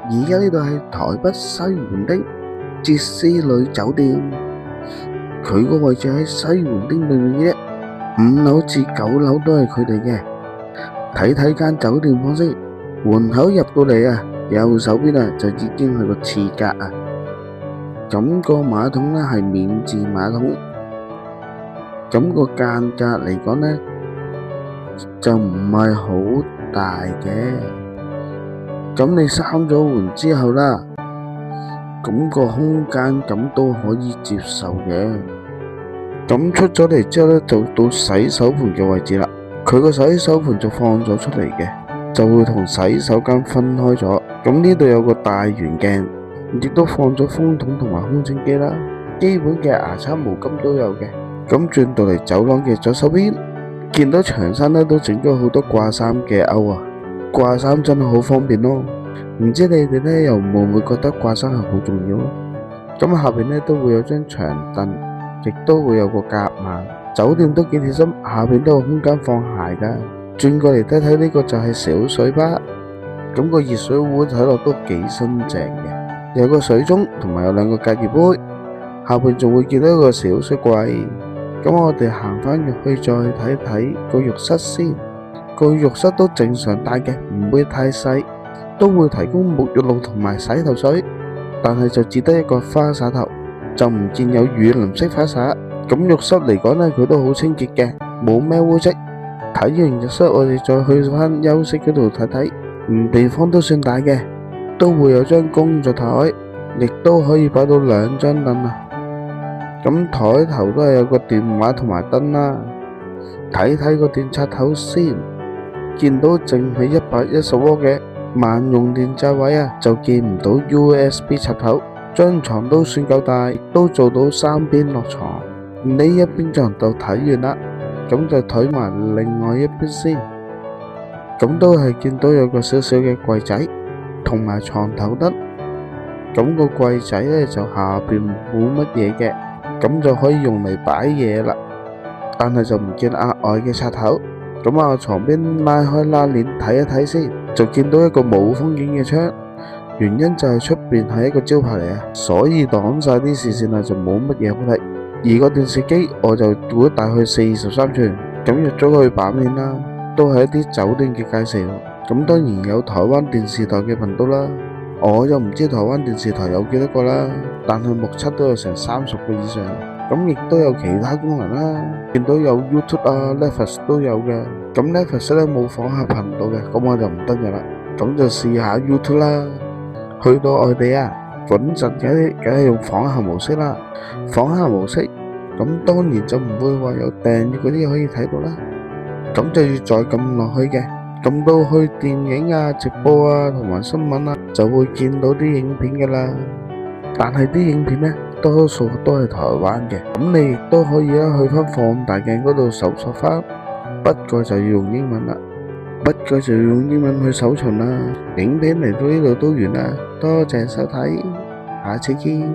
而家呢度係台北西門町捷斯旅酒店，佢個位置喺西門町裏面嘅5樓至9樓都係佢哋嘅。睇睇間酒店房先，門口入到嚟啊，右手邊啊就已經係個廁格啊。咁個馬桶呢係免治馬桶，咁個間隔嚟講呢就唔係好大嘅。咁你閂咗門之後啦，咁個空間感都可以接受嘅。咁出咗嚟之後呢，就到洗手盆嘅位置啦。佢個洗手盆就放咗出嚟嘅，就會同洗手間分開咗。咁呢度有個大圓鏡，亦都放咗風筒同埋空淨機啦。基本嘅牙刷毛巾都有嘅。咁轉到嚟走廊嘅左手邊，見到牆身呢都整咗好多掛衫嘅鈎啊！掛衫真係好方便咯。唔知你哋呢又會唔會覺得掛衫係好重要咯？咁下邊呢都會有張長凳，亦都會有個夾萬。酒店都幾貼心，下邊都有空間放鞋噶。轉過嚟睇睇，呢個就係小水吧。咁個熱水壺睇落都幾新淨嘅，有個水鐘同埋有2個隔熱杯。下邊仲會見到一個小雪櫃。咁我哋行翻入去再睇睇個浴室先。個浴室都正常大嘅，唔會太細，都會提供沐浴露同埋洗頭水，但係就只得一個花灑頭，就唔見有雨淋式花灑。咁浴室嚟講呢，佢都好清潔嘅，冇咩污漬。睇完浴室，我哋再去翻休息嗰度睇睇。地方都算大嘅，都會有張工作台，亦都可以擺到2張凳啊。咁台頭都係有個電話同埋燈啦。睇睇個電插頭先，見到淨係110W嘅萬用電掣位啊，就見唔到 USB 插頭。張床都算夠大，都做到3邊落床。呢一邊就睇完啦，咁就睇埋另外一邊先。咁都係見到有個小小嘅櫃仔同埋床頭燈。咁個櫃仔呢就下邊冇乜嘢嘅，咁就可以用嚟擺嘢啦。但係就唔見額外嘅插頭。咁啊，床邊拉開拉鏈睇一睇先，就見到一個冇風景嘅窗。原因就係出邊係一個招牌嚟啊，所以擋晒啲視線啊，就冇乜嘢好睇。而個電視機我就估大概43吋，咁入咗去版面啦，都係一啲酒店嘅介紹。咁當然有台灣電視台嘅頻道啦，我就唔知台灣電視台有幾多個啦，但係目測都有成30個以上。咁亦都有其他功能啦，見到有 YouTube 啊、Netflix 都有嘅。咁 Netflix 咧冇訪客頻道嘅，咁我就唔登入啦。咁就試下 YouTube 啦。去到外地啊，穩陣梗係用訪客模式啦。訪客模式，咁當然就唔會話有訂閱嗰啲可以睇到啦。咁就要再撳落去嘅，撳到去電影啊、直播啊同埋新聞啊，就會見到啲影片噶啦。但係啲影片呢，多數都係台灣嘅。咁你亦都可以去翻放大鏡嗰度搜索翻，不過就要用英文啦。不過就要用英文去搜尋啦。影片嚟到呢度都完啦，多謝收睇，下次見。